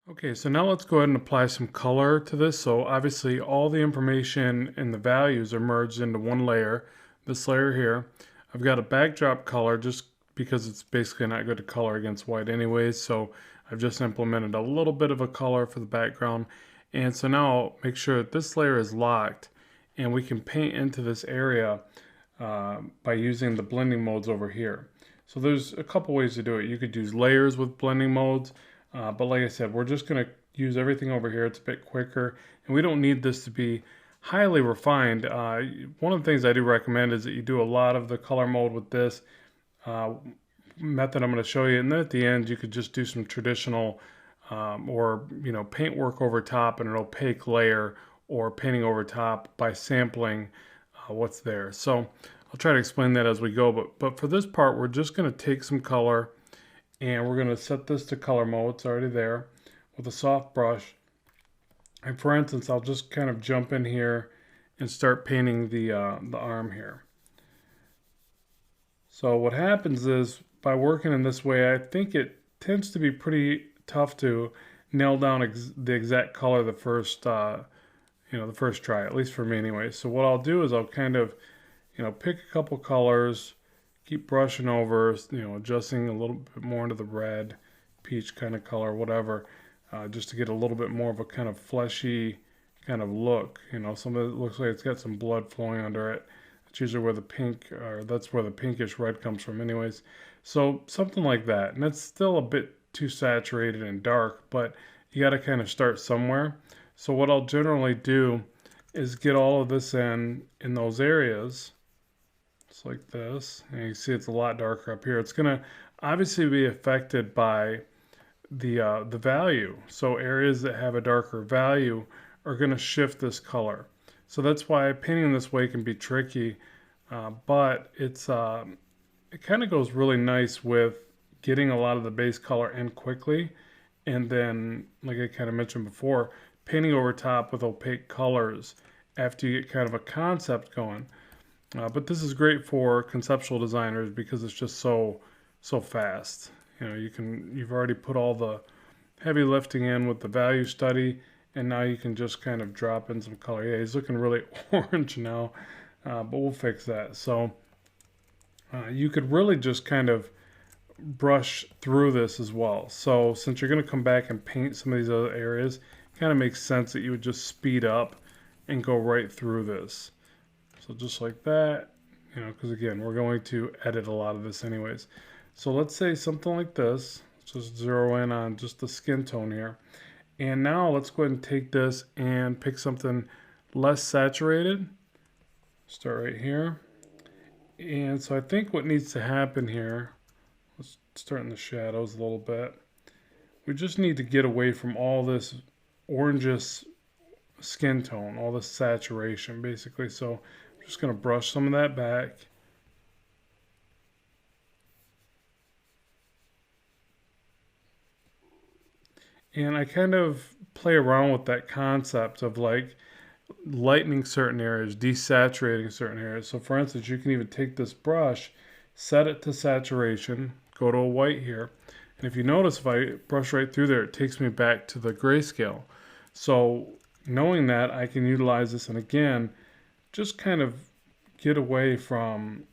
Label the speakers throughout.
Speaker 1: Okay, so now let's go ahead and apply some color to this. So obviously all the information and the values are merged into one layer, this layer here. I've got a backdrop color just because it's basically not good to color against white anyways. So I've just implemented a little bit of a color for the background. And so now I'll make sure that this layer is locked and we can paint into this area by using the blending modes over here. So there's a couple ways to do it. You could use layers with blending modes. But like I said, we're just going to use everything over here. It's a bit quicker, and we don't need this to be highly refined. One of the things I do recommend is that you do a lot of the color mode with this uh, method I'm going to show you, and then at the end you could just do some traditional or paint work over top in an opaque layer, or painting over top by sampling what's there. So I'll try to explain that as we go, but for this part we're just going to take some color and we're going to set this to color mode. It's already there with a soft brush. And for instance, I'll just kind of jump in here and start painting the arm here. So what happens is by working in this way, I think it tends to be pretty tough to nail down the exact color the first the first try, at least for me anyway. So what I'll do is I'll kind of pick a couple colors, keep brushing over, adjusting a little bit more into the red, peach kind of color, whatever, just to get a little bit more of a kind of fleshy kind of look. Some of it looks like it's got some blood flowing under it. That's usually where the pink, or that's where the pinkish red comes from anyways. So something like that. And it's still a bit too saturated and dark, but you got to kind of start somewhere. So what I'll generally do is get all of this in those areas. It's like this, and you see it's a lot darker up here. It's gonna obviously be affected by the value. So areas that have a darker value are gonna shift this color. So that's why painting this way can be tricky, but it kind of goes really nice with getting a lot of the base color in quickly, and then, like I kind of mentioned before, painting over top with opaque colors after you get kind of a concept going. But this is great for conceptual designers because it's just so fast. You've already put all the heavy lifting in with the value study, and now you can just kind of drop in some color. Yeah, he's looking really orange now, but we'll fix that. So you could really just kind of brush through this as well. So since you're going to come back and paint some of these other areas, it kind of makes sense that you would just speed up and go right through this. So just like that, because again, we're going to edit a lot of this anyways. So let's say something like this. Let's just zero in on just the skin tone here. And now let's go ahead and take this and pick something less saturated. Start right here. And so I think what needs to happen here, let's start in the shadows a little bit. We just need to get away from all this orangish skin tone, all this saturation basically. So I'm just going to brush some of that back. And I kind of play around with that concept of like lightening certain areas, desaturating certain areas. So for instance, you can even take this brush, set it to saturation, go to a white here. And if you notice, if I brush right through there, it takes me back to the grayscale. So knowing that, I can utilize this and again, just kind of get away from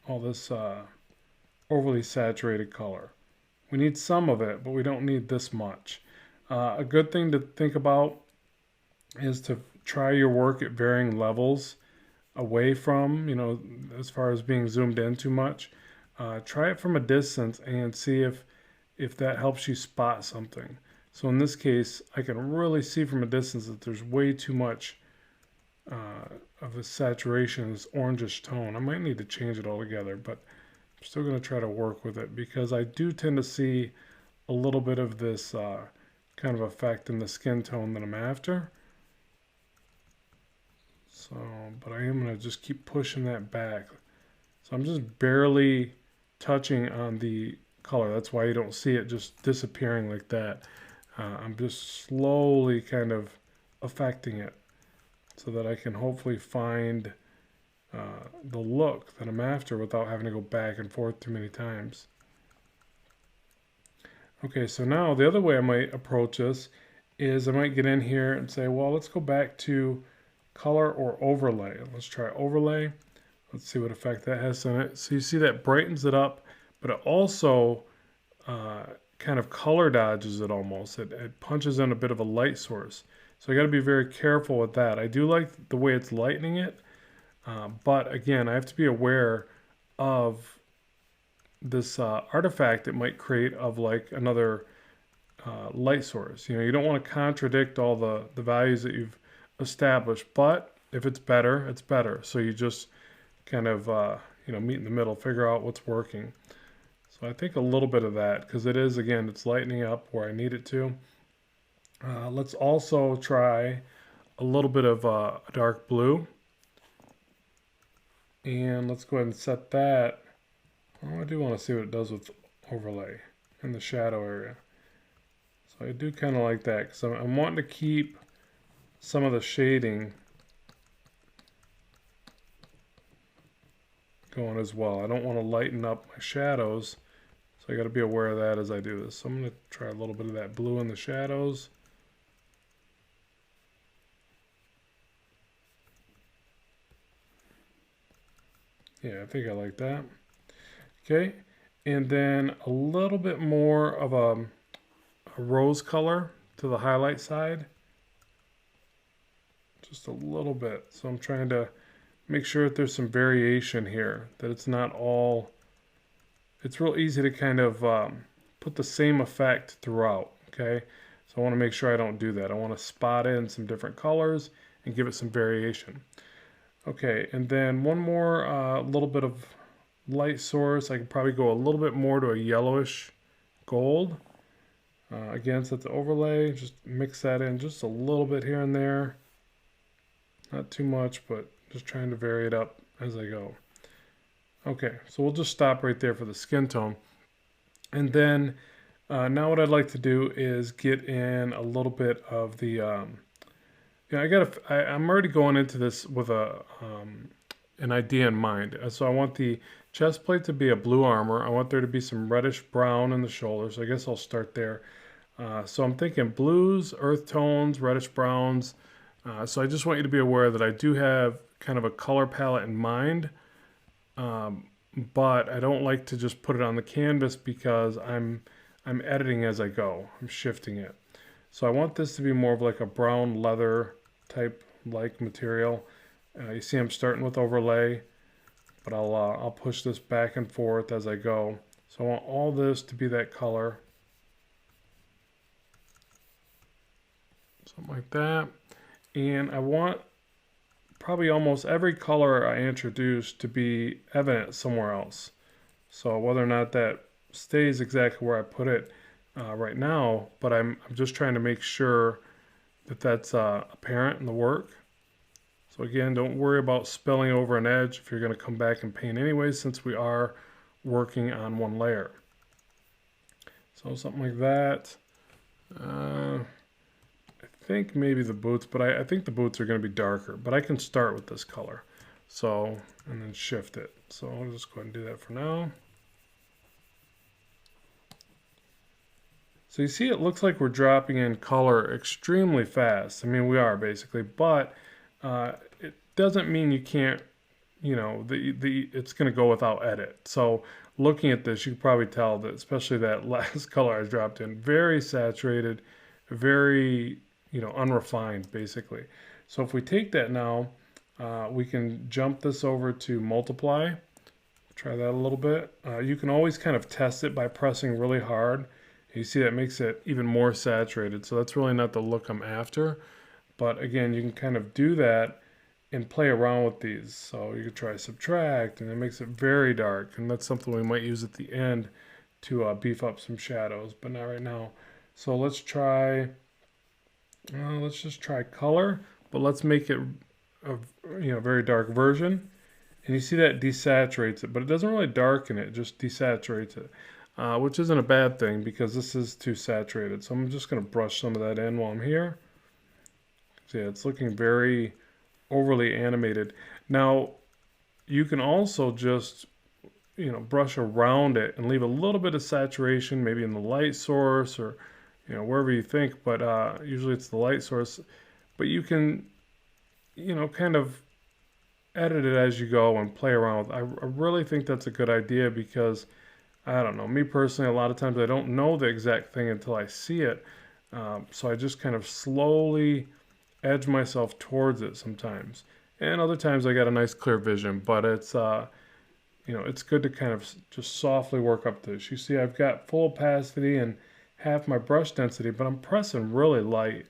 Speaker 1: all this overly saturated color. We need some of it, but we don't need this much. A good thing to think about is to try your work at varying levels away from, as far as being zoomed in too much. Try it from a distance and see if that helps you spot something. So in this case, I can really see from a distance that there's way too much of the saturation, this orangish tone. I might need to change it altogether, but I'm still going to try to work with it because I do tend to see a little bit of this kind of effect in the skin tone that I'm after. So, but I am going to just keep pushing that back. So I'm just barely touching on the color. That's why you don't see it just disappearing like that. I'm just slowly kind of affecting it so that I can hopefully find the look that I'm after without having to go back and forth too many times. Okay, so now the other way I might approach this is I might get in here and say, well, let's go back to color or overlay. Let's try overlay. Let's see what effect that has on it. So you see that brightens it up, but it also kind of color dodges it almost. It punches in a bit of a light source. So I got to be very careful with that. I do like the way it's lightening it, but again, I have to be aware of this artifact it might create of like another light source. You know, you don't want to contradict all the values that you've established, but if it's better, it's better. So you just kind of, meet in the middle, figure out what's working. So I think a little bit of that, because it is, again, it's lightening up where I need it to. Let's also try a little bit of a dark blue. And let's go ahead and set that. Oh, I do want to see what it does with overlay in the shadow area. So I do kind of like that, because I'm wanting to keep some of the shading going as well. I don't want to lighten up my shadows, so I got to be aware of that as I do this. So I'm going to try a little bit of that blue in the shadows. Yeah, I think I like that. Okay, and then a little bit more of a rose color to the highlight side. Just a little bit. So I'm trying to make sure that there's some variation here, that it's not all, it's real easy to kind of put the same effect throughout, okay? So I want to make sure I don't do that. I want to spot in some different colors and give it some variation. Okay, and then one more little bit of light source. I could probably go a little bit more to a yellowish gold. Again, set the overlay, just mix that in just a little bit here and there. Not too much, but just trying to vary it up as I go. Okay, so we'll just stop right there for the skin tone. And then now what I'd like to do is get in a little bit of the, I'm already going into this with an idea in mind. So I want the chest plate to be a blue armor. I want there to be some reddish brown in the shoulders. I guess I'll start there. So I'm thinking blues, earth tones, reddish browns. So I just want you to be aware that I do have kind of a color palette in mind, but I don't like to just put it on the canvas because I'm editing as I go. I'm shifting it. So I want this to be more of like a brown leather type like material. You see I'm starting with overlay, but I'll push this back and forth as I go. So I want all this to be that color. Something like that. And I want probably almost every color I introduce to be evident somewhere else. So whether or not that stays exactly where I put it right now, but I'm just trying to make sure that that's apparent in the work. So again, don't worry about spilling over an edge if you're going to come back and paint anyway, since we are working on one layer. So something like that. I think maybe the boots, but I think the boots are going to be darker, but I can start with this color. So, and then shift it. So I'll just go ahead and do that for now. So you see it looks like we're dropping in color extremely fast. I mean, we are basically, but it doesn't mean you can't, it's going to go without edit. So looking at this, you can probably tell that, especially that last color I dropped in, very saturated, very, unrefined basically. So if we take that now, we can jump this over to multiply. Try that a little bit. You can always kind of test it by pressing really hard. You see that makes it even more saturated. So that's really not the look I'm after. But again, you can kind of do that and play around with these. So you could try subtract, and it makes it very dark. And that's something we might use at the end to beef up some shadows, but not right now. So let's try, let's just try color, but let's make it a very dark version. And you see that desaturates it, but it doesn't really darken it, it just desaturates it. Which isn't a bad thing because this is too saturated. So I'm just going to brush some of that in while I'm here. So yeah, it's looking very overly animated. Now, you can also just brush around it and leave a little bit of saturation, maybe in the light source or, wherever you think, but usually it's the light source. But you can, kind of edit it as you go and play around with it. I really think that's a good idea because, I don't know, me personally, a lot of times I don't know the exact thing until I see it. So I just kind of slowly edge myself towards it sometimes. And other times I got a nice clear vision, but it's good to kind of just softly work up this. You see, I've got full opacity and half my brush density, but I'm pressing really light.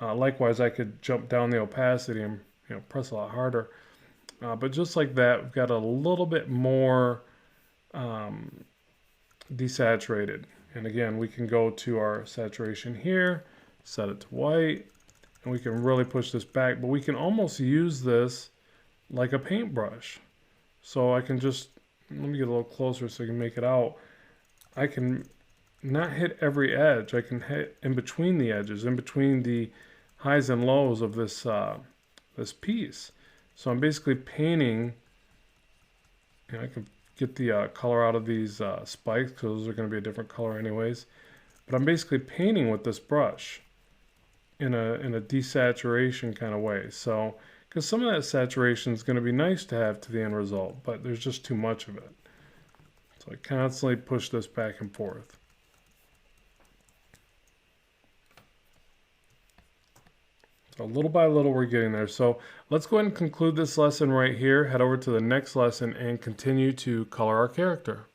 Speaker 1: Likewise, I could jump down the opacity and press a lot harder. But just like that, we've got a little bit more desaturated. And again, we can go to our saturation here, set it to white, and we can really push this back. But we can almost use this like a paintbrush. So I can just, let me get a little closer so you can make it out. I can not hit every edge. I can hit in between the edges, in between the highs and lows of this this piece. So I'm basically painting. I can get the color out of these spikes because those are going to be a different color anyways. But I'm basically painting with this brush in a desaturation kind of way. So because some of that saturation is going to be nice to have to the end result, but there's just too much of it. So I constantly push this back and forth. So little by little we're getting there. So let's go ahead and conclude this lesson right here, head over to the next lesson and continue to color our character.